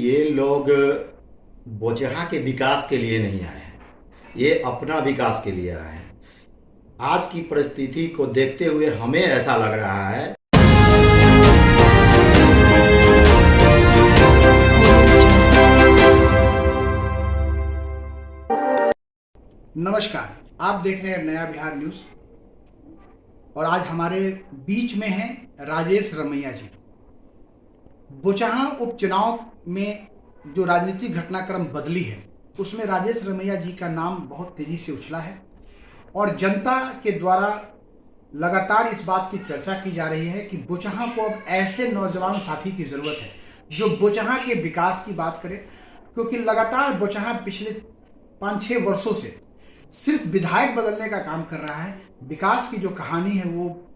ये लोग बोचहा के विकास के लिए नहीं आए हैं, ये अपना विकास के लिए आए हैं। आज की परिस्थिति को देखते हुए हमें ऐसा लग रहा है। नमस्कार, आप देख रहे हैं नया बिहार न्यूज़ और आज हमारे बीच में हैं राजेश रमैया जी। बोचहा उपचुनाव में जो राजनीतिक घटनाक्रम बदली है उसमें राजेश रमैया जी का नाम बहुत तेजी से उछला है और जनता के द्वारा लगातार इस बात की चर्चा की जा रही है कि बोचहा को अब ऐसे नौजवान साथी की ज़रूरत है जो बोचहा के विकास की बात करे, क्योंकि लगातार बोचहा पिछले 5-6 वर्षों से सिर्फ विधायक बदलने का काम कर रहा है। विकास की जो कहानी है वो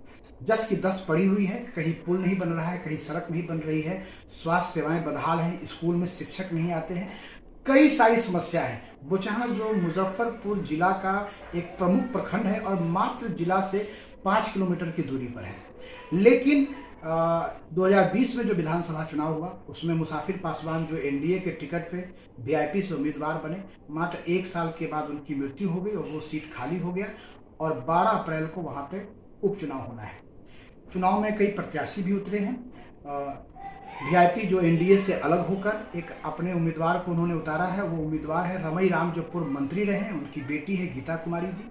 जस की तस पड़ी हुई है। कहीं पुल नहीं बन रहा है, कहीं सड़क नहीं बन रही है, स्वास्थ्य सेवाएं बदहाल हैं, स्कूल में शिक्षक नहीं आते हैं, कई सारी समस्या है। बोचहा जो मुजफ्फरपुर जिला का एक प्रमुख प्रखंड है और मात्र जिला से 5 किलोमीटर की दूरी पर है, लेकिन 2020 में जो विधानसभा चुनाव हुआ उसमें मुसाफिर पासवान जो एनडीए के टिकट पे वीआईपी से उम्मीदवार बने, मात्र 1 साल के बाद उनकी मृत्यु हो गई और वो सीट खाली हो गया और 12 अप्रैल को वहाँ पे उपचुनाव होना है। चुनाव में कई प्रत्याशी भी उतरे हैं। वीआईपी जो एनडीए से अलग होकर एक अपने उम्मीदवार को उन्होंने उतारा है, वो उम्मीदवार है रमई राम जो पूर्व मंत्री रहे हैं, उनकी बेटी है गीता कुमारी जी।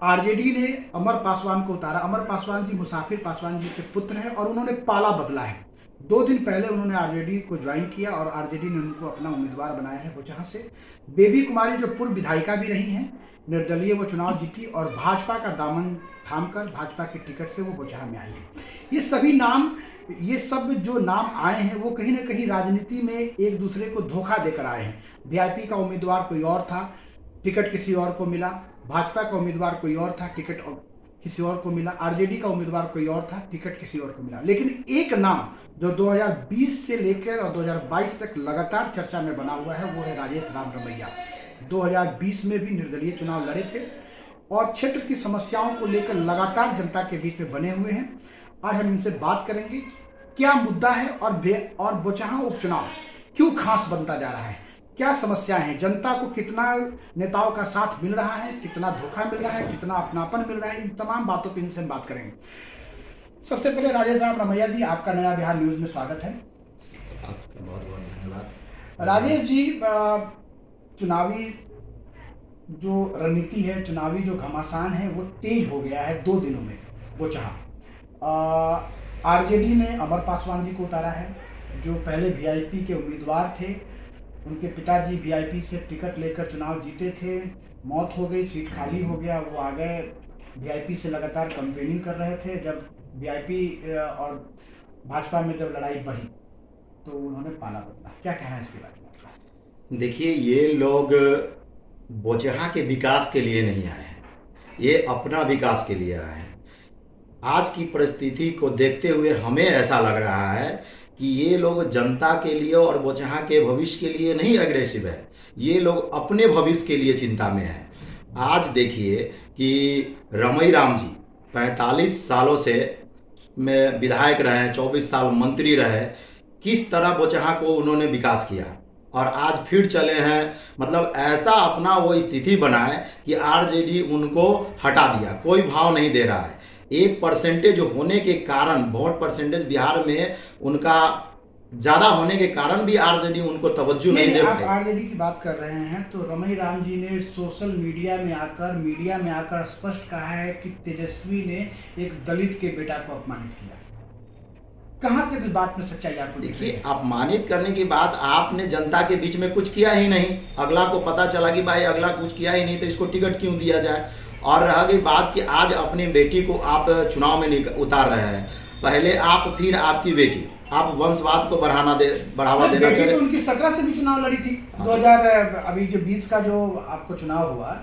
आरजेडी ने अमर पासवान को उतारा। अमर पासवान जी मुसाफिर पासवान जी के पुत्र हैं और उन्होंने पाला बदला है। 2 दिन पहले उन्होंने आरजेडी को ज्वाइन किया और आरजेडी ने उनको अपना उम्मीदवार बनाया है बोचहा से। बेबी कुमारी जो पूर्व विधायिका भी रही हैं, निर्दलीय वो चुनाव जीती और भाजपा का दामन थामकर भाजपा के टिकट से वो बोचहा में आई है। ये सब जो नाम आए हैं वो कहीं ना कहीं राजनीति में एक दूसरे को धोखा देकर आए हैं। वीआईपी का उम्मीदवार कोई और था, टिकट किसी और को मिला। भाजपा का उम्मीदवार कोई और था, टिकट किसी और को मिला। आरजेडी का उम्मीदवार कोई और था, टिकट किसी और को मिला। लेकिन एक नाम जो 2020 से लेकर और 2022 तक लगातार चर्चा में बना हुआ है वो है राजेश राम रमैया। 2020 में भी निर्दलीय चुनाव लड़े थे और क्षेत्र की समस्याओं को लेकर लगातार जनता के बीच में बने हुए हैं। आज हम इनसे बात करेंगे क्या मुद्दा है और बोचहा उपचुनाव क्यों खास बनता जा रहा है, क्या समस्याएं हैं, जनता को कितना नेताओं का साथ मिल रहा है, कितना धोखा मिल रहा है, कितना अपनापन मिल रहा है, इन तमाम बातों पर इनसे हम बात करेंगे। सबसे पहले राजेश राम रमैया जी, आपका नया बिहार न्यूज में स्वागत है। आपका बहुत बहुत धन्यवाद। राजेश जी, चुनावी जो रणनीति है, चुनावी जो घमासान है वो तेज हो गया है 2 दिनों में बोचहा। आरजेडी ने अमर पासवान जी को उतारा है जो पहले वीआईपी के उम्मीदवार थे। उनके पिताजी वीआईपी से टिकट लेकर चुनाव जीते थे, मौत हो गई, सीट खाली हो गया, वो आ गए। वीआईपी से लगातार कैंपेनिंग कर रहे थे। जब वीआईपी और भाजपा में जब लड़ाई बढ़ी तो उन्होंने पाला बदला। क्या कहना है इसके बारे में? देखिए, ये लोग बोचहा के विकास के लिए नहीं आए हैं, ये अपना विकास के लिए आए हैं। आज की परिस्थिति को देखते हुए हमें ऐसा लग रहा है कि ये लोग जनता के लिए और बोचहा के भविष्य के लिए नहीं अग्रेसिव है, ये लोग अपने भविष्य के लिए चिंता में है। आज देखिए कि रमई राम जी 45 सालों से में विधायक रहे, 24 साल मंत्री रहे, किस तरह बोचहा को उन्होंने विकास किया और आज फिर चले हैं। मतलब ऐसा अपना वो स्थिति बनाए कि आरजेडी उनको हटा दिया, कोई भाव नहीं दे रहा है। 1% होने के कारण, वोट परसेंटेज बिहार में उनका ज़्यादा होने के कारण भी आरजेडी उनको तवज्जो नहीं दे पाई। आप आरजेडी की बात कर रहे हैं तो रमई राम जी ने सोशल मीडिया में आकर स्पष्ट कहा है कि तेजस्वी ने एक दलित के बेटा को अपमानित किया। कहाँ तक इस बात में सच्चाई आपको? देखिए, अपमानित करने की बात, आपने जनता के बीच में कुछ किया ही नहीं। अगला को पता चला कि भाई अगला कुछ किया ही नहीं तो इसको टिकट क्यों दिया जाए। और रह गई बात कि आज अपनी बेटी को आप चुनाव में उतार रहे हैं। पहले आप, फिर आपकी बेटी, आप वंशवाद को बढ़ावा देना चाह रहे। तो उनकी 17 से भी चुनाव लड़ी थी। 2020 का जो आपको चुनाव हुआ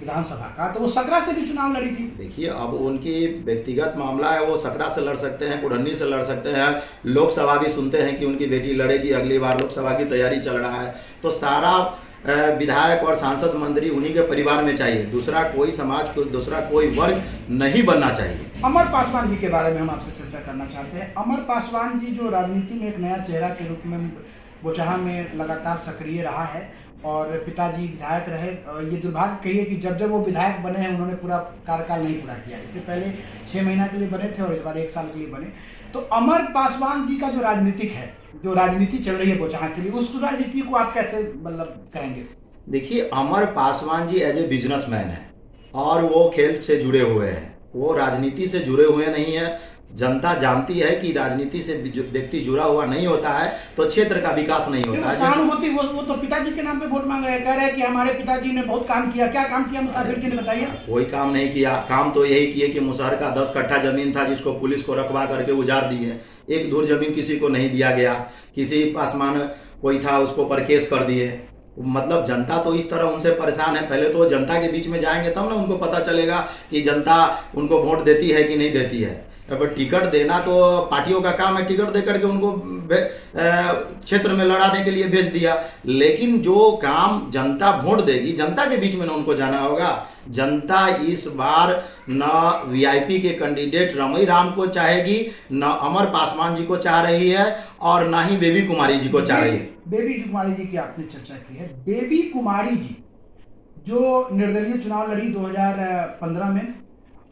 विधानसभा का, तो वो 17 से भी चुनाव लड़ी थी। देखिए, अब उनकी व्यक्तिगत मामला है, वो 17 से लड़ सकते हैं, कुढ़नी से लड़ सकते हैं। लोकसभा भी सुनते हैं कि उनकी बेटी लड़ेगी, अगली बार लोकसभा की तैयारी चल रहा है। तो सारा विधायक और सांसद मंत्री उन्हीं के परिवार में चाहिए, दूसरा कोई समाज को, दूसरा कोई वर्ग नहीं बनना चाहिए। अमर पासवान जी के बारे में हम आपसे चर्चा करना चाहते हैं। अमर पासवान जी जो राजनीति में एक नया चेहरा के रूप में बोचहा में लगातार सक्रिय रहा है और पिताजी विधायक रहे। ये दुर्भाग्य कहिए कि जब जब वो विधायक बने हैं उन्होंने पूरा कार्यकाल नहीं पूरा किया। इससे पहले 6 महीना के लिए बने थे और इस बार 1 साल के लिए बने। तो अमर पासवान जी का जो राजनीतिक है, जो राजनीति चल रही है बोचहा के लिए, उस राजनीति को आप कैसे मतलब कहेंगे? देखिए, अमर Paswan ji as a businessman है और वो खेल से जुड़े हुए हैं, वो राजनीति से जुड़े हुए नहीं है। जनता जानती है कि राजनीति से व्यक्ति जुड़ा हुआ नहीं होता है तो क्षेत्र का विकास नहीं होता है। सहानुभूति, वो तो पिताजी के नाम पे वोट मांग रहे हैं, कह रहे हैं कि हमारे पिताजी ने बहुत काम किया। क्या काम किया मुसाफिर के लिए बताइए? कोई काम नहीं किया। काम तो यही किए कि मुसहर का 10 कट्ठा जमीन था जिसको पुलिस को रखवा करके उजाड़ दी है। एक धूर जमीन किसी को नहीं दिया गया। किसी पासवान कोई था उसको पर केस कर दिए। मतलब जनता तो इस तरह उनसे परेशान है। पहले तो जनता के बीच में जाएंगे तब ना उनको पता चलेगा कि जनता उनको वोट देती है कि नहीं देती है। अब टिकट देना तो पार्टियों का काम है, टिकट दे करके उनको क्षेत्र में लड़ाने के लिए भेज दिया। लेकिन जो काम जनता वोट देगी, जनता के बीच में ना उनको जाना होगा। जनता इस बार न वीआईपी के कैंडिडेट रमई राम को चाहेगी, न अमर पासवान जी को चाह रही है और न ही बेबी कुमारी जी को चाह रही है। बेबी कुमारी जी की आपने चर्चा की है। बेबी कुमारी जी जो निर्दलीय चुनाव लड़ी 2015 में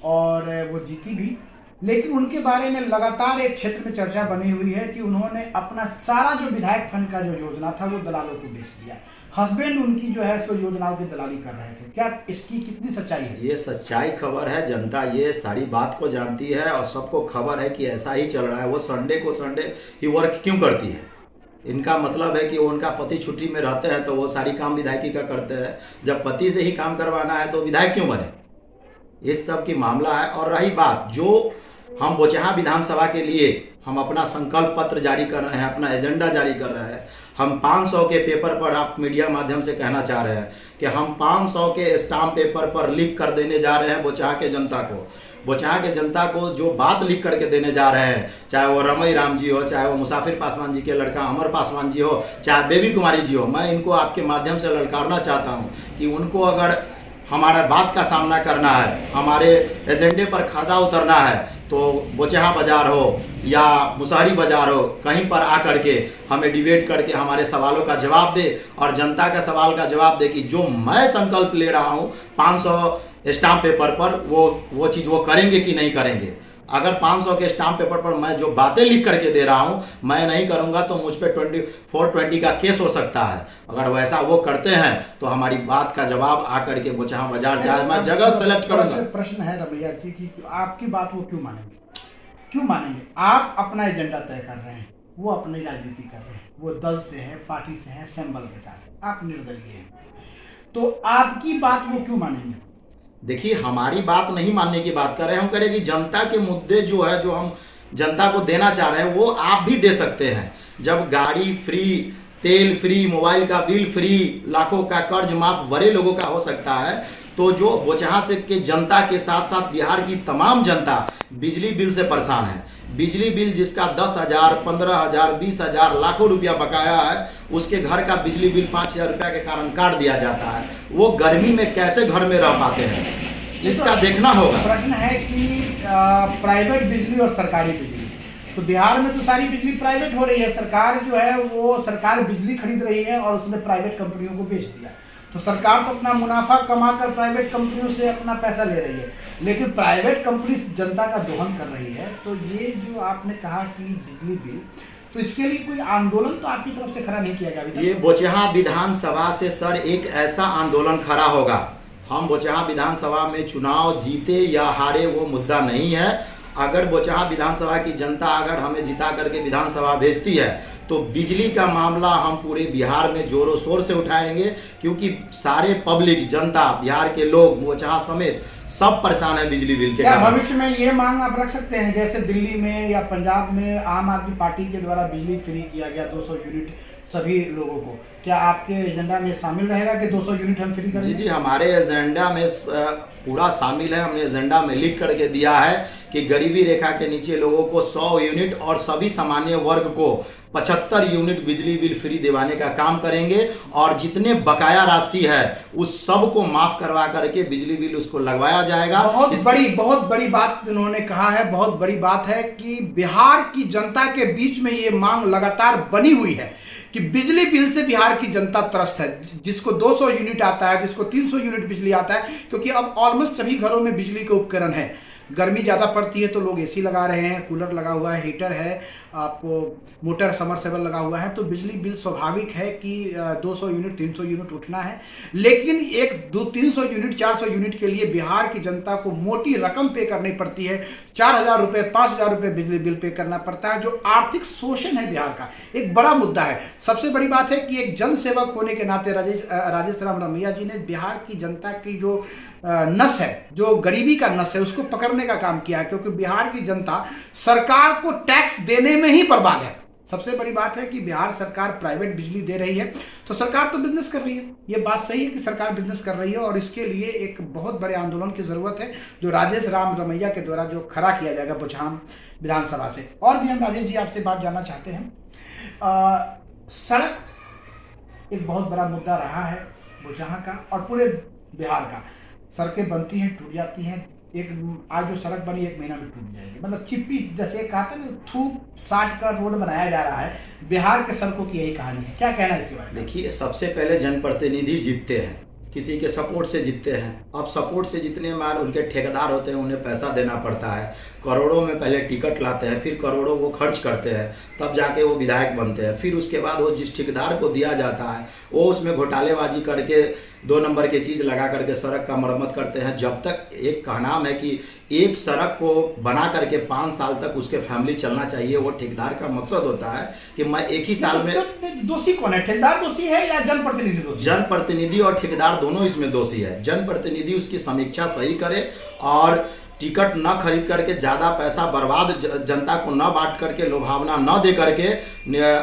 और वो जीती भी, लेकिन उनके बारे में लगातार एक क्षेत्र में चर्चा बनी हुई है कि उन्होंने अपना सारा जो विधायक फंड का जो योजना था वो दलालों को बेच दिया। हस्बैंड उनकी जो है तो योजनाओं की दलाली कर रहे थे। क्या इसकी कितनी सच्चाई है? ये सच्चाई खबर है। जनता ये सारी बात को जानती है और सबको खबर है कि ऐसा ही चल रहा है। वो संडे को संडे ही वर्क क्यों करती है? इनका मतलब है कि वो उनका पति छुट्टी में रहते हैं तो वो सारी काम विधायकी का करते हैं। जब पति से ही काम करवाना है तो विधायक क्यों बने? इस तब की मामला है। और रही बात जो हम बोचहा विधानसभा के लिए हम अपना संकल्प पत्र जारी कर रहे हैं, अपना एजेंडा जारी कर रहे हैं। हम 500 के पेपर पर, आप मीडिया माध्यम से कहना चाह रहे हैं कि हम 500 के स्टाम्प पेपर पर लिख कर देने जा रहे हैं बोचहा के जनता को। बोचहा के जनता को जो बात लिख करके देने जा रहे हैं, चाहे वो रमई राम जी हो, चाहे वो मुसाफिर पासवान जी के लड़का अमर पासवान जी हो, चाहे बेबी कुमारी जी हो, मैं इनको आपके माध्यम से ललकारना चाहता हूँ कि उनको अगर हमारा बात का सामना करना है, हमारे एजेंडे पर खरा उतरना है, तो बोचहा बाजार हो या मुसहरी बाजार हो, कहीं पर आकर के हमें डिबेट करके हमारे सवालों का जवाब दे और जनता का सवाल का जवाब दे कि जो मैं संकल्प ले रहा हूँ 500 स्टाम्प पेपर पर वो चीज़ वो करेंगे कि नहीं करेंगे। अगर 500 के स्टाम्प पेपर पर मैं जो बातें लिख करके दे रहा हूं मैं नहीं करूंगा तो मुझ पे 420 का केस हो सकता है। अगर वैसा वो करते हैं तो हमारी बात का जवाब आकर के बोचहा बाजार चाहे मैं जगह सेलेक्ट करूंगा। प्रश्न है रमैया जी की आपकी बात वो क्यों मानेंगे? क्यों मानेंगे? आप अपना एजेंडा तय कर रहे हैं, वो अपनी राजनीति कर रहे हैं, वो दल से है, पार्टी से है, सिंबल के साथ, आप निर्दलीय हैं, तो आपकी बात वो क्यों मानेंगे? देखिए, हमारी बात नहीं मानने की बात कर रहे हैं। हम कह रहे हैं कि जनता के मुद्दे जो है, जो हम जनता को देना चाह रहे हैं वो आप भी दे सकते हैं। जब गाड़ी फ्री, तेल फ्री, मोबाइल का बिल फ्री, लाखों का कर्ज माफ बड़े लोगों का हो सकता है, तो जो बोचहा से के जनता के साथ साथ बिहार की तमाम जनता बिजली बिल से परेशान है। बिजली बिल जिसका 10,000, 15,000, 20,000 लाखों रुपया बकाया है, उसके घर का बिजली बिल 5,000 रुपया के कारण काट दिया जाता है। वो गर्मी में कैसे घर में रह पाते हैं, इसका देखना होगा। प्रश्न है कि प्राइवेट बिजली और सरकारी बिजली, तो बिहार में तो सारी बिजली प्राइवेट हो रही है। सरकार जो है वो सरकार बिजली खरीद रही है और उसने प्राइवेट कंपनियों को बेच दिया। तो सरकार तो अपना मुनाफा कमाकर प्राइवेट कंपनियों से अपना पैसा ले रही है, लेकिन प्राइवेट कंपनी जनता का दोहन कर रही है। तो ये जो आपने कहा कि बिजली बिल, तो इसके लिए कोई आंदोलन तो आपकी तरफ से खड़ा नहीं किया गया? ये बोचहा विधानसभा से सर एक ऐसा आंदोलन खड़ा होगा। हम बोचहा विधानसभा में चुनाव जीते या हारे वो मुद्दा नहीं है। अगर बोचहा विधानसभा की जनता अगर हमें जिता करके विधानसभा भेजती है तो बिजली का मामला हम पूरे बिहार में जोरों शोर से उठाएंगे, क्योंकि सारे पब्लिक जनता, बिहार के लोग, बोचहा समेत सब परेशान है बिजली बिल के। क्या भविष्य में ये मांग आप रख सकते हैं जैसे दिल्ली में या पंजाब में आम आदमी पार्टी के द्वारा बिजली फ्री किया गया 200 यूनिट सभी लोगों को? क्या आपके एजेंडा में शामिल रहेगा कि 200 यूनिट हम फ्री करेंगे? जी, हमारे एजेंडा में पूरा शामिल है। हमने एजेंडा में लिख करके दिया है कि गरीबी रेखा के नीचे लोगों को 100 यूनिट और सभी सामान्य वर्ग को 75 यूनिट बिजली बिल फ्री दिवाने का काम करेंगे और जितने बकाया राशि है उस सब को माफ करवा करके बिजली बिल उसको लगवाया जाएगा। बहुत बड़ी बात इन्होंने कहा है, बहुत बड़ी बात है कि बिहार की जनता के बीच में ये मांग लगातार बनी हुई है कि बिजली बिल से बिहार की जनता त्रस्त है। जिसको 200 यूनिट आता है, जिसको 300 यूनिट बिजली आता है, क्योंकि अब ऑलमोस्ट सभी घरों में बिजली के उपकरण है। गर्मी ज़्यादा पड़ती है तो लोग एसी लगा रहे हैं, कूलर लगा हुआ है, हीटर है, आपको मोटर समरसेबल लगा हुआ है, तो बिजली बिल स्वाभाविक है कि 200 यूनिट 300 यूनिट उठना है। लेकिन एक 300 यूनिट 400 यूनिट के लिए बिहार की जनता को मोटी रकम पे करनी पड़ती है। 4000 रुपये 5000 रुपये बिजली बिल पे करना पड़ता है, जो आर्थिक शोषण है बिहार का एक बड़ा मुद्दा है। सबसे बड़ी बात है कि एक जनसेवक होने के नाते राजेश राम रमैया जी ने बिहार की जनता की जो नस है, जो गरीबी का नस है, उसको पकड़ने का काम किया है, क्योंकि बिहार की जनता सरकार को टैक्स देने में ही बर्बाद है। सबसे बड़ी बात है कि बिहार सरकार प्राइवेट बिजली दे रही है तो सरकार तो बिजनेस कर रही है। ये बात सही है कि सरकार बिजनेस कर रही है और इसके लिए एक बहुत बड़े आंदोलन की जरूरत है, जो राजेश राम रमैया के द्वारा जो खड़ा किया जाएगा बोचहां विधानसभा से। और भी हम राजेश जी आपसे बात जानना चाहते हैं। सड़क एक बहुत बड़ा मुद्दा रहा है बोचहां का और पूरे बिहार का। सड़कें बनती हैं, टूट जाती हैं। एक आज जो सड़क बनी 1 महीना में टूट जाएगी, मतलब चिप्पी जैसे कहा था ना, थूक साट का रोड बनाया जा रहा है। बिहार के सड़कों की यही कहानी है, क्या कहना है इसके बारे में? देखिए, सबसे पहले जनप्रतिनिधि जीतते हैं, किसी के सपोर्ट से जीतते हैं। अब सपोर्ट से जितने मान उनके ठेकेदार होते हैं, उन्हें पैसा देना पड़ता है। करोड़ों में पहले टिकट लाते हैं, फिर करोड़ों वो खर्च करते हैं, तब जाके वो विधायक बनते हैं। फिर उसके बाद वो जिस ठेकेदार को दिया जाता है वो उसमें घोटालेबाजी करके 2 नंबर की चीज़ लगा करके सड़क का मरम्मत करते हैं। जब तक एक कहनाम है कि एक सड़क को बना करके 5 साल तक उसके फैमिली चलना चाहिए, वो ठेकेदार का मकसद होता है कि मैं एक ही साल में। दोषी कौन है, ठेकेदार दोषी है या जनप्रतिनिधि दोषी? जनप्रतिनिधि और ठेकेदार दोनों इसमें दोषी है। जनप्रतिनिधि उसकी समीक्षा सही करे और टिकट न खरीद करके ज़्यादा पैसा बर्बाद जनता को न बांट करके लुभावना न दे करके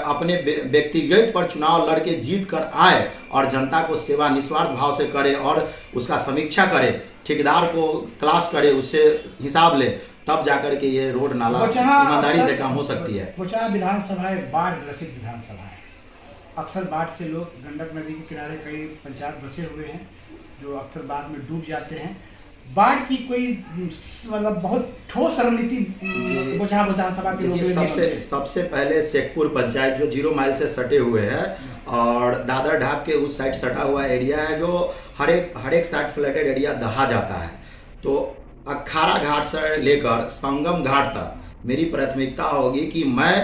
अपने व्यक्तिगत पर चुनाव लड़के जीत कर आए और जनता को सेवा निस्वार्थ भाव से करे और उसका समीक्षा करे, ठेकेदार को क्लास करे, उससे हिसाब ले, तब जाकर के ये रोड नाला ईमानदारी से काम हो सकती है। बोचहां विधानसभा बाढ़ ग्रसित विधानसभा है। अक्सर बाढ़ से लोग गंडक नदी के किनारे कई पंचायत बसे हुए हैं जो अक्सर बाढ़ में डूब जाते हैं। बाढ़ की कोई मतलब बहुत ठोस रणनीति बोचहां विधानसभा के लोग सबसे पहले शेखपुर पंचायत जो 0 माइल से सटे हुए है और दादर ढाब के उस साइड सटा हुआ एरिया है, जो हर एक साइड फ्लडेड एरिया दहा जाता है। तो अखाड़ा घाट से लेकर संगम घाट तक मेरी प्राथमिकता होगी कि मैं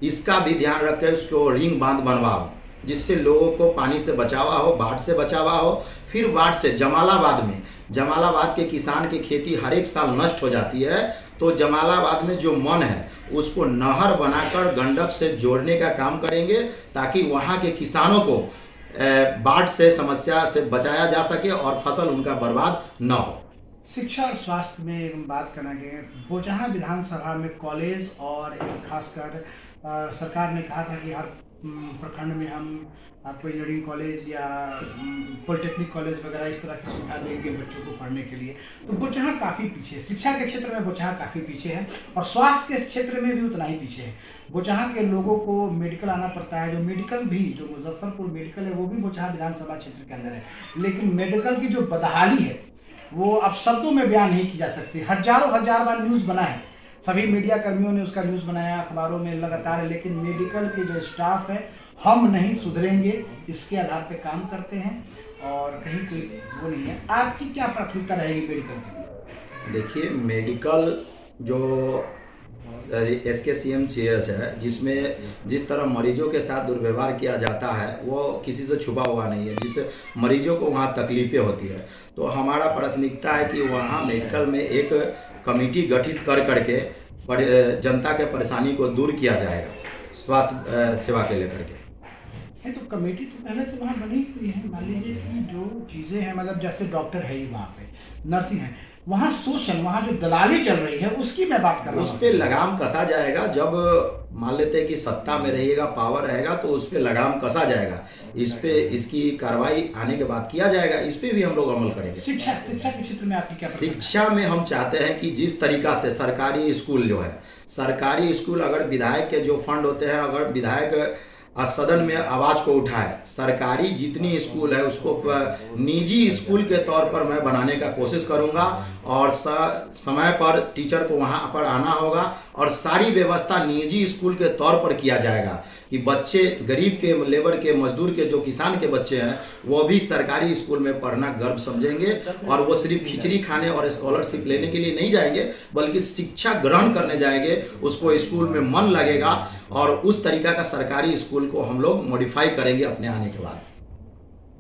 इसका भी ध्यान रख कर उसको रिंग बांध बनवाऊं, जिससे लोगों को पानी से बचावा हो, बाढ़ से बचावा हो। फिर बाढ़ से जमालाबाद के किसान की खेती हर एक साल नष्ट हो जाती है, तो जमालाबाद में जो मन है उसको नहर बनाकर गंडक से जोड़ने का काम करेंगे, ताकि वहाँ के किसानों को बाढ़ से समस्या से बचाया जा सके और फसल उनका बर्बाद न हो। शिक्षा और स्वास्थ्य में हम बात करेंगे। बोचहां विधानसभा में कॉलेज और खासकर सरकार ने कहा था कि हर प्रखंड में हम आपको इंजीनियरिंग कॉलेज या पॉलिटेक्निक कॉलेज वगैरह इस तरह की सुविधा देंगे बच्चों को पढ़ने के लिए। तो बोचहां काफ़ी पीछे है, शिक्षा के क्षेत्र में बोचहां काफ़ी पीछे है और स्वास्थ्य के क्षेत्र में भी उतना ही पीछे है। बोचहां के लोगों को मेडिकल आना पड़ता है, जो मेडिकल भी जो मुजफ्फरपुर मेडिकल है वो भी बोचहां विधानसभा क्षेत्र के अंदर है, लेकिन मेडिकल की जो बदहाली है वो अब शब्दों में बयान नहीं की जा सकती। हजार बार न्यूज़ बना है, सभी मीडिया कर्मियों ने उसका न्यूज़ बनाया, अखबारों में लगातार, लेकिन मेडिकल के जो स्टाफ है हम नहीं सुधरेंगे इसके आधार पे काम करते हैं और कहीं कोई वो नहीं है। आपकी क्या प्राथमिकता रहेगी मेडिकल के लिए? देखिए, मेडिकल जो SKCM है, जिसमें जिस तरह मरीजों के साथ दुर्व्यवहार किया जाता है वो किसी से छुपा हुआ नहीं है, जिससे मरीजों को वहाँ तकलीफें होती है। तो हमारा प्राथमिकता है कि वहाँ मेडिकल में एक कमेटी गठित कर करके जनता के परेशानी को दूर किया जाएगा स्वास्थ्य सेवा के लेकर के। नहीं तो कमेटी तो पहले से वहाँ बनी हुई है। मान लीजिए कि जो चीज़ें हैं, मतलब जैसे डॉक्टर है ही वहाँ पे, नर्सिंग है, वहाँ शोषण, वहाँ जो दलाली चल रही है उसकी मैं बात कर रहा उस हूँ। पे लगाम कसा जाएगा। जब मान लेते हैं कि सत्ता में रहिएगा, पावर रहेगा, तो उस पे लगाम कसा जाएगा। इस पे इसकी कार्रवाई आने के बाद किया जाएगा। इस पे भी हम लोग अमल करेंगे। शिक्षा के क्षेत्र में आपकी क्या प्रतिक्रिया है? शिक्षा में हम चाहते हैं कि जिस तरीका से सरकारी स्कूल जो है, सरकारी स्कूल अगर विधायक के जो फंड होते हैं, अगर विधायक सदन में आवाज को उठाए, सरकारी जितनी स्कूल है उसको निजी स्कूल के तौर पर मैं बनाने का कोशिश करूंगा। और समय पर टीचर को वहां पर आना होगा और सारी व्यवस्था निजी स्कूल के तौर पर किया जाएगा कि बच्चे गरीब के, लेबर के, मजदूर के, जो किसान के बच्चे हैं वो भी सरकारी स्कूल में पढ़ना गर्व समझेंगे। और वो सिर्फ खिचड़ी खाने और स्कॉलरशिप लेने के लिए नहीं जाएंगे, बल्कि शिक्षा ग्रहण करने जाएंगे। उसको स्कूल में मन लगेगा और उस तरीका का सरकारी स्कूल को हम लोग मॉडिफाई करेंगे अपने आने के बाद।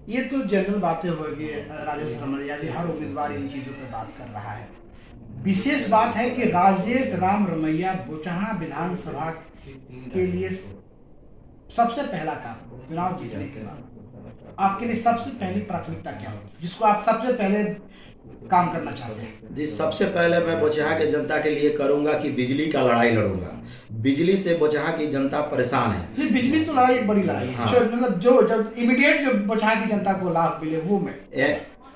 ये तो जनरल बातें होगी राजेश रमैया जी, हर उम्मीदवार इन चीजों पर बात कर रहा है। विशेष बात है कि राजेश राम रमैया बोचहां विधानसभा के लिए सबसे पहला काम चुनाव जीतने के बाद आपके लिए सबसे पहली प्राथमिकता क्या होगी, जिसको आप सबसे पहले काम करना चाहते हैं? जी, सबसे पहले मैं बोचहां के जनता के लिए करूंगा कि बिजली का लड़ाई लड़ूंगा। बिजली से बोचहां की जनता परेशान है। ये बिजली तो लड़ाई एक बड़ी लड़ाई है। हाँ। मतलब जो जब इमीडिएट जो बोचहां की जनता को लाभ मिले वो में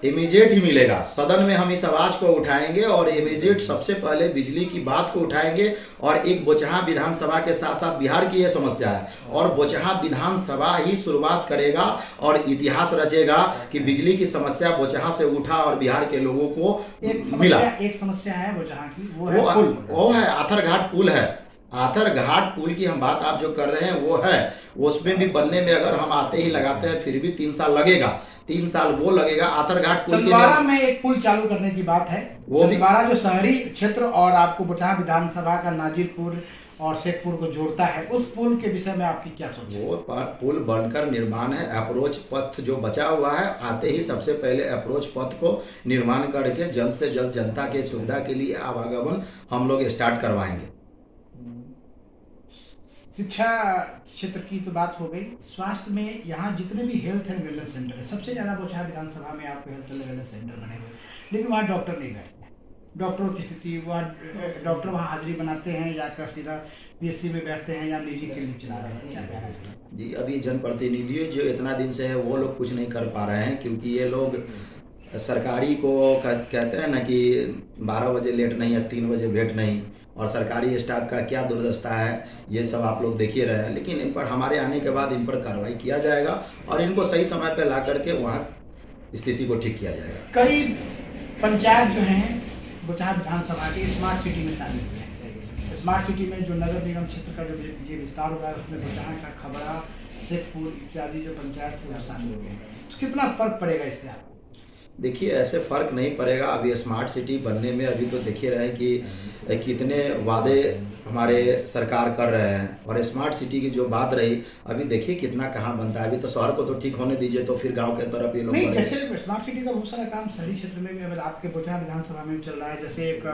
इमीडिएट ही मिलेगा। सदन में हम इस आवाज को उठाएंगे और इमीडिएट सबसे पहले बिजली की बात को उठाएंगे। और एक बोचहां विधानसभा के साथ साथ बिहार की यह समस्या है, और बोचहां विधानसभा ही शुरुआत करेगा और इतिहास रचेगा कि बिजली की समस्या बोचहां से उठा और बिहार के लोगों को मिला। एक समस्या है बोचहां की, वो है आथर घाट पुल है। आथर घाट पुल की हम बात आप जो कर रहे हैं वो है, उसमें भी बनने में अगर हम आते ही लगाते हैं फिर भी 3 साल लगेगा। 3 साल वो लगेगा। आथर घाट पुल छिंदवाड़ा में एक पुल चालू करने की बात है। छिंदवाड़ा जो शहरी क्षेत्र और आपको बोचहां विधानसभा का नाजिरपुर और शेखपुर को जोड़ता है, उस पुल के विषय में आपकी क्या सोच है? वो पुल बनकर निर्माण है। अप्रोच पथ जो बचा हुआ है, आते ही सबसे पहले अप्रोच पथ को निर्माण करके जल्द से जल्द जनता के सुविधा के लिए आवागमन हम लोग स्टार्ट करवाएंगे। शिक्षा क्षेत्र की तो बात हो गई। स्वास्थ्य में यहाँ जितने भी हेल्थ एंड वेलनेस सेंटर है, सबसे ज़्यादा बोचहां विधानसभा में आपको हेल्थ एंड वेलनेस सेंटर बने हुए, लेकिन वहाँ डॉक्टर नहीं बैठते हैं। डॉक्टरों की स्थिति, वहाँ डॉक्टर वहाँ हाजिरी बनाते हैं या सीधा पीएससी में बैठते हैं या निजी क्लिनिक चला रहे हैं, क्या कहना है? जी, अभी जनप्रतिनिधि जो इतना दिन से है वो लोग कुछ नहीं कर पा रहे हैं, क्योंकि ये लोग सरकारी को कहते हैं ना कि 12 बजे लेट नहीं है, 3 बजे भेंट नहीं। और सरकारी स्टाफ का क्या दुर्दशा है ये सब आप लोग देखिए रहे हैं। लेकिन इन पर हमारे आने के बाद इन पर कार्रवाई किया जाएगा और इनको सही समय पर ला करके वहाँ स्थिति को ठीक किया जाएगा। कई पंचायत जो हैं बोचहां विधानसभा के स्मार्ट सिटी में शामिल हुए हैं। स्मार्ट सिटी में जो नगर निगम क्षेत्र का जो ये विस्तार हुआ है उसमें बोचहां का खबरा, शेखपुर इत्यादि जो पंचायत थे वो शामिल हुए हैं। तो कितना फर्क पड़ेगा इससे आपको? देखिए, ऐसे फ़र्क नहीं पड़ेगा। अभी स्मार्ट सिटी बनने में अभी तो देखिए रहे हैं कि कितने वादे हमारे सरकार कर रहे हैं। और स्मार्ट सिटी की जो बात रही, अभी देखिए कितना कहाँ बनता है। अभी तो शहर को तो ठीक होने दीजिए, तो फिर गांव के तरफ ये लोग नहीं, जैसे स्मार्ट सिटी का बहुत सारा काम शहरी क्षेत्र में भी अब आपके बोचहां विधानसभा में चल रहा है। जैसे एक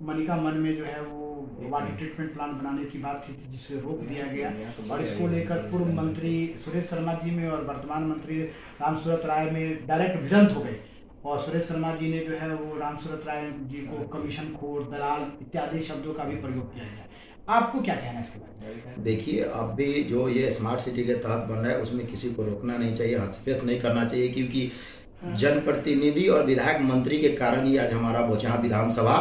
मनिका मन में जो है वो वाटर ट्रीटमेंट प्लांट बनाने की बात थी, जिसे रोक दिया गया। और इसको लेकर पूर्व मंत्री सुरेश शर्मा जी में और वर्तमान मंत्री रामसूरत राय में डायरेक्ट भिड़ंत हो गई। और सुरेश शर्मा जी ने जो है वो रामसूरत राय जी को कमीशन खोर, दलाल इत्यादि शब्दों का भी प्रयोग किया गया। आपको क्या कहना है इसके बारे में? देखिए, अब भी जो ये स्मार्ट सिटी के तहत बन रहा है उसमें किसी को रोकना नहीं चाहिए, हस्तक्षेप नहीं करना चाहिए, क्योंकि जनप्रतिनिधि और विधायक मंत्री के कारण ही आज हमारा बोचहां विधानसभा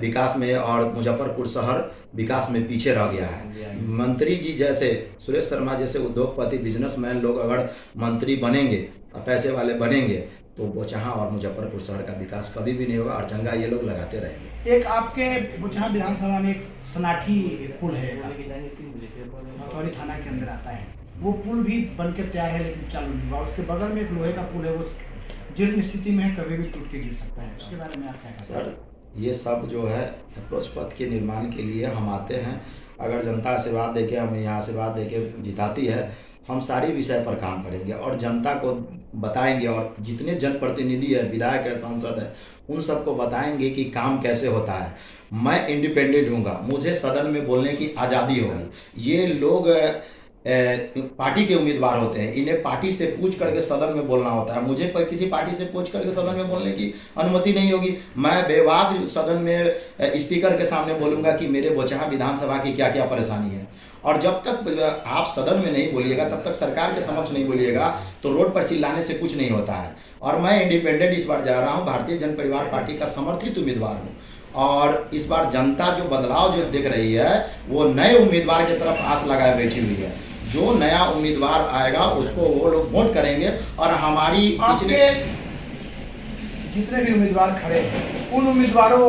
विकास में और मुजफ्फरपुर शहर विकास में पीछे रह गया है। मंत्री जी जैसे सुरेश शर्मा जैसे उद्योगपति, बिजनेसमैन लोग अगर मंत्री बनेंगे, पैसे वाले बनेंगे, तो बोचहां और मुजफ्फरपुर शहर का विकास कभी भी नहीं होगा और चंगा ये लोग लगाते रहेंगे। एक आपके बोचहां विधानसभा में एक सनाठी पुल है, भथौरी थाना के अंदर आता है, वो पुल भी बनकर तैयार है लेकिन चालू नहीं हुआ। उसके बगल में एक लोहे का पुल है, वो जीर्ण स्थिति में है, कभी भी टूट के गिर सकता है। उसके बारे में आप क्या कहते हैं? सर, ये सब जो है अप्रोच पथ के निर्माण के लिए हम आते हैं। अगर जनता आशीर्वाद देके हमें यहाँ आशीर्वाद देके जिताती है, हम सारी विषय पर काम करेंगे और जनता को बताएंगे। और जितने जनप्रतिनिधि है, विधायक है, सांसद है, उन सबको बताएंगे कि काम कैसे होता है। मैं इंडिपेंडेंट हूँगा, मुझे सदन में बोलने की आज़ादी होगी। ये लोग पार्टी के उम्मीदवार होते हैं, इन्हें पार्टी से पूछ करके सदन में बोलना होता है। मुझे पर किसी पार्टी से पूछ करके सदन में बोलने की अनुमति नहीं होगी। मैं बेवाक सदन में स्पीकर के सामने बोलूंगा कि मेरे बोचहा विधानसभा की क्या क्या परेशानी है। और जब तक आप सदन में नहीं बोलिएगा, तब तक सरकार के समक्ष नहीं बोलिएगा, तो रोड पर चिल्लाने से कुछ नहीं होता है। और मैं इंडिपेंडेंट इस बार जा रहा हूँ, भारतीय जन परिवार पार्टी का समर्थित उम्मीदवार हूँ। और इस बार जनता जो बदलाव जो दिख रही है, वो नए उम्मीदवार की तरफ आस लगाए बैठी हुई है। जो नया उम्मीदवार आएगा उसको वो लोग वोट करेंगे। और हमारी पिछले जितने भी उम्मीदवार खड़े हैं, उन उम्मीदवारों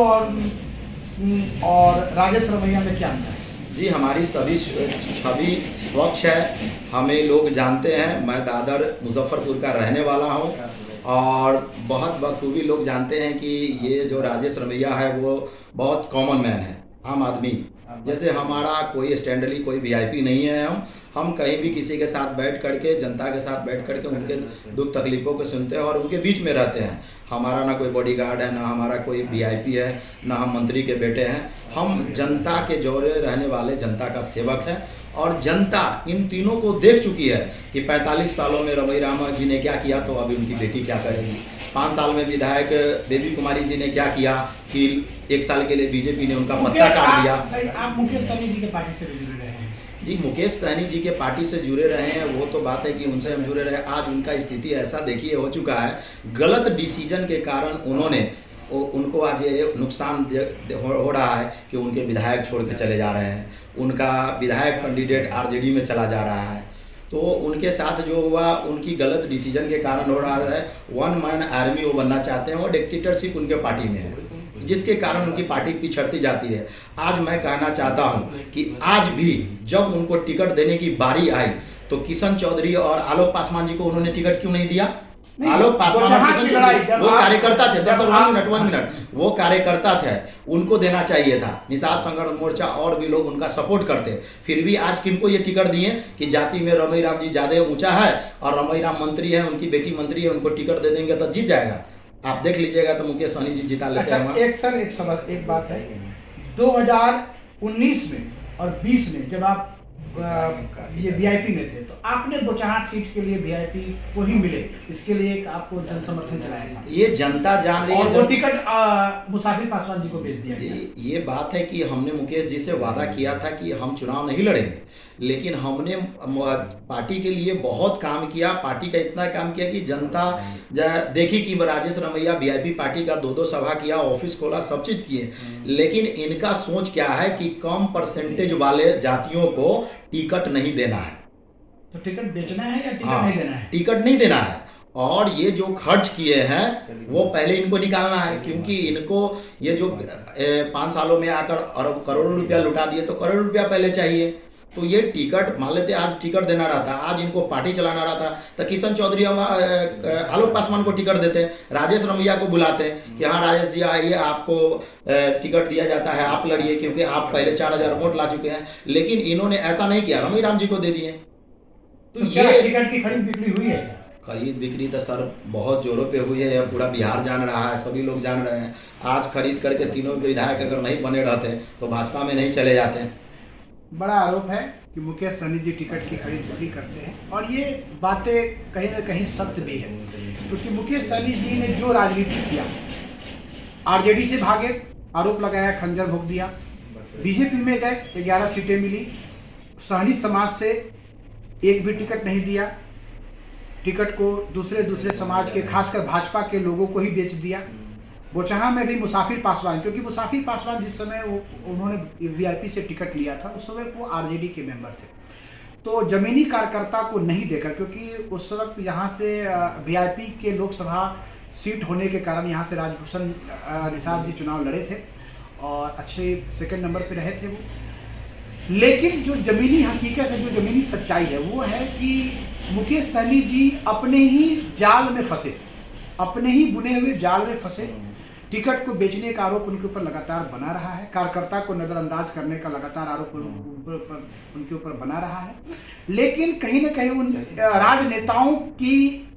और राजेश रमैया में क्या अंतर है? जी, हमारी सभी छवि स्वच्छ है, हमें लोग जानते हैं। मैं दादर मुजफ्फरपुर का रहने वाला हूँ और बहुत बखूबी लोग जानते हैं कि ये जो राजेश रमैया है वो बहुत कॉमन मैन है, आम आदमी। जैसे हमारा कोई स्टैंडर्डली कोई वीआईपी नहीं है। हम कहीं भी किसी के साथ बैठ करके, जनता के साथ बैठ करके उनके दुख तकलीफ़ों को सुनते हैं और उनके बीच में रहते हैं। हमारा ना कोई बॉडीगार्ड है, ना हमारा कोई वीआईपी है, ना हम मंत्री के बेटे हैं। हम जनता के जोड़े रहने वाले जनता का सेवक है। और जनता इन तीनों को देख चुकी है कि 45 सालों में रमई रामा जी ने क्या किया, तो अभी उनकी बेटी क्या करेगी। 5 साल में विधायक बेबी कुमारी जी ने क्या किया कि 1 साल के लिए बीजेपी ने उनका पत्ता काट दिया। आप मुकेश सहनी जी के पार्टी से जुड़े रहे हैं? जी, मुकेश सहनी जी के पार्टी से जुड़े रहे हैं, वो तो बात है कि उनसे हम जुड़े रहे। आज उनका स्थिति ऐसा देखिए हो चुका है, गलत डिसीजन के कारण उनको आज ये नुकसान हो रहा है कि उनके विधायक छोड़ के चले जा रहे हैं। उनका विधायक कैंडिडेट आरजेडी में चला जा रहा है। तो उनके साथ जो हुआ, उनकी गलत डिसीजन के कारण हो रहा है। 1 मैन आर्मी वो बनना चाहते हैं और डिक्टेटरशिप उनके पार्टी में है, जिसके कारण उनकी पार्टी पिछड़ती जाती है। आज मैं कहना चाहता हूं कि आज भी जब उनको टिकट देने की बारी आई, तो किशन चौधरी और आलोक पासवान जी को उन्होंने टिकट क्यों नहीं दिया? आलोक पासवान वो कार्यकर्ता थे, सर 1 मिनट, वो कार्यकर्ता थे, उनको देना चाहिए था। निषाद संगठन मोर्चा और भी लोग उनका सपोर्ट करते। फिर भी आज किनको ये टिकट दिए कि जाति में रमई राम जी ज्यादा ऊंचा है और रमई राम मंत्री है, उनकी बेटी मंत्री है, उनको टिकट दे देंगे तो जीत जाएगा। आप देख लीजिएगा तो मुकेश सहनी जी जिता लेते हैं। एक बात है, 2019 में और 20 में जब आप ये वीआईपी में थे, तो आपने बोचहां सीट के लिए वीआईपी को ही मिले, इसके लिए एक आपको जन समर्थन चलाया था। ये जनता जान रही है। और वो टिकट मुसाफिर पासवान जी को भेज दिया गया। ये बात है कि हमने मुकेश जी से वादा किया था कि हम चुनाव नहीं लड़ेंगे, लेकिन हमने पार्टी के लिए बहुत काम किया। पार्टी का इतना काम किया कि जनता देखी कि राजेश रमैया वीआईपी पार्टी का 2-2 सभा किया, ऑफिस खोला, सब चीज किए। लेकिन इनका सोच क्या है कि कम परसेंटेज वाले जातियों को टिकट नहीं देना है। तो टिकट बेचना है या टिकट नहीं देना है? टिकट नहीं देना है। और ये जो खर्च किए हैं वो पहले इनको निकालना है, क्योंकि इनको ये जो 5 सालों में आकर करोड़ों रुपया लुटा दिए, तो करोड़ रुपया पहले चाहिए। तो ये टिकट मान लेते, आज टिकट देना रहता, आज इनको पार्टी चलाना रहता, तो किशन चौधरी आलोक पासवान को टिकट देते, राजेश रमैया को बुलाते कि हाँ राजेश जी आइए, आपको टिकट दिया जाता है, आप लड़िए, क्योंकि आप पहले 4000 वोट ला चुके हैं। लेकिन इन्होंने ऐसा नहीं किया, रमई राम जी को दे दिए। तो ये टिकट की खरीद बिक्री हुई है? खरीद बिक्री तो सर बहुत जोरों पे हुई है, पूरा बिहार जान रहा है, सभी लोग जान रहे हैं। आज खरीद करके तीनों विधायक अगर नहीं बने रहते तो भाजपा में नहीं चले जाते। बड़ा आरोप है कि मुकेश सहनी जी टिकट की खरीद बिक्री करते हैं, और ये बातें कहीं ना कहीं सत्य भी है, क्योंकि मुकेश सहनी जी ने जो राजनीति किया, आरजेडी से भागे, आरोप लगाया, खंजर भोंक दिया, बीजेपी में गए, 11 सीटें मिली, सहनी समाज से एक भी टिकट नहीं दिया, टिकट को दूसरे समाज के, खासकर भाजपा के लोगों को ही बेच दिया। बोचहां में भी मुसाफिर पासवान, क्योंकि मुसाफिर पासवान जिस समय उन्होंने वीआईपी से टिकट लिया था, उस समय वो आरजेडी के मेंबर थे, तो जमीनी कार्यकर्ता को नहीं देखा, क्योंकि उस वक्त यहाँ से वीआईपी के लोकसभा सीट होने के कारण यहाँ से राजभूषण निषाद जी चुनाव लड़े थे और अच्छे 2nd नंबर पे रहे थे वो। लेकिन जो जमीनी हकीकत है, जो जमीनी सच्चाई है, वो है कि मुकेश सहनी जी अपने ही जाल में फंसे, अपने ही बुने हुए जाल में फंसे। टिकट को बेचने का आरोप उनके ऊपर लगातार बना रहा है, कार्यकर्ता को नजरअंदाज करने का लगातार आरोप उनके ऊपर बना रहा है। लेकिन कहीं ना कहीं उन राजनेताओं की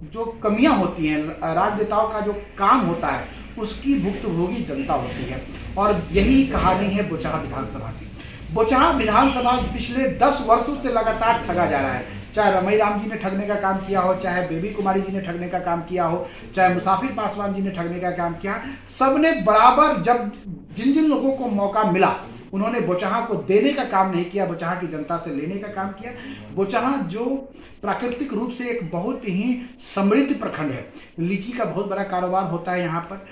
जो कमियां होती हैं, राजनेताओं का जो काम होता है, उसकी भुक्तभोगी जनता होती है। और यही कहानी है बोचहां विधानसभा की। बोचहां विधानसभा पिछले 10 वर्षों से लगातार ठगा जा रहा है। चाहे रमई राम जी ने ठगने का काम किया हो, चाहे बेबी कुमारी जी ने ठगने का काम किया हो, चाहे मुसाफिर पासवान जी ने ठगने का काम किया, सबने बराबर जब जिन जिन लोगों को मौका मिला उन्होंने बोचहां को देने का काम नहीं किया, बोचहां की जनता से लेने का काम किया। बोचहां जो प्राकृतिक रूप से एक बहुत ही समृद्ध प्रखंड है, लीची का बहुत बड़ा कारोबार होता है यहाँ पर,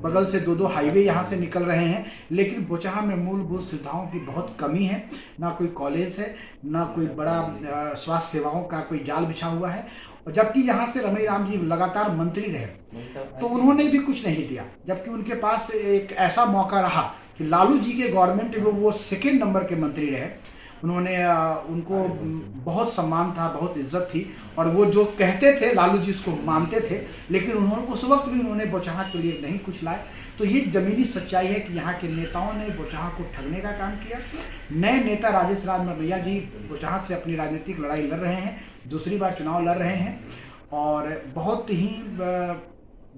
बगल से 2-2 हाईवे यहाँ से निकल रहे हैं, लेकिन बोचहां में मूलभूत सुविधाओं की बहुत कमी है। ना कोई कॉलेज है, ना कोई बड़ा स्वास्थ्य सेवाओं का कोई जाल बिछा हुआ है। और जबकि यहाँ से रमई राम जी लगातार मंत्री रहे तो उन्होंने भी कुछ नहीं दिया, जबकि उनके पास एक ऐसा मौका रहा कि लालू जी के गवर्नमेंट में वो 2nd नंबर के मंत्री रहे। उन्होंने उनको बहुत सम्मान था, बहुत इज्जत थी, और वो जो कहते थे लालू जी उसको मानते थे, लेकिन उन्होंने उस वक्त भी उन्होंने बोचहां के लिए नहीं कुछ लाए। तो ये जमीनी सच्चाई है कि यहाँ के नेताओं ने बोचहां को ठगने का काम किया। नए नेता राजेश रमैया जी बोचहां से अपनी राजनीतिक लड़ाई लड़ रहे हैं, दूसरी बार चुनाव लड़ रहे हैं, और बहुत ही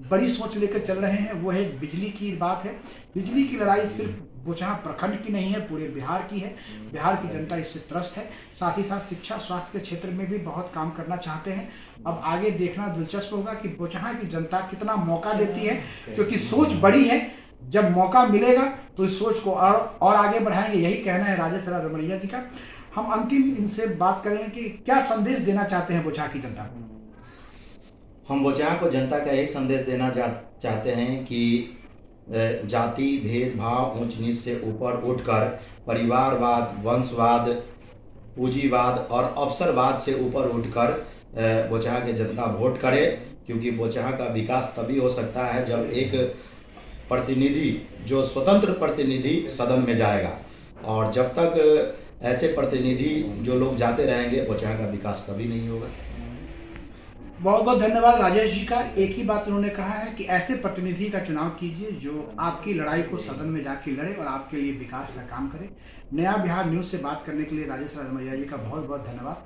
बड़ी सोच लेकर चल रहे हैं। वो है बिजली की बात है। बिजली की लड़ाई सिर्फ बोचहां प्रखंड की नहीं है, पूरे बिहार की है। बिहार की जनता इससे त्रस्त है। साथ ही साथ शिक्षा स्वास्थ्य के क्षेत्र में भी बहुत काम करना चाहते हैं। अब आगे देखना दिलचस्प होगा कि बोचहां की जनता कितना मौका देती है, क्योंकि सोच बड़ी है। जब मौका मिलेगा तो इस सोच को और आगे बढ़ाएंगे, यही कहना है राजेश रमैया जी का। हम अंतिम इनसे बात करेंगे कि क्या संदेश देना चाहते हैं बोचहां की जनता को। हम बोचहां को जनता का यही संदेश देना चाहते हैं कि जाति भेदभाव ऊंच नीच से ऊपर उठकर परिवारवाद, वंशवाद, पूंजीवाद और अवसरवाद से ऊपर उठकर बोचहां की जनता वोट करे, क्योंकि बोचहां का विकास तभी हो सकता है जब एक प्रतिनिधि, जो स्वतंत्र प्रतिनिधि सदन में जाएगा, और जब तक ऐसे प्रतिनिधि जो लोग जाते रहेंगे बोचहां का विकास कभी नहीं होगा। बहुत बहुत धन्यवाद राजेश जी का। एक ही बात उन्होंने कहा है कि ऐसे प्रतिनिधि का चुनाव कीजिए जो आपकी लड़ाई को सदन में जाके लड़े और आपके लिए विकास का काम करे। नया बिहार न्यूज़ से बात करने के लिए राजेश रमैया जी का बहुत बहुत धन्यवाद।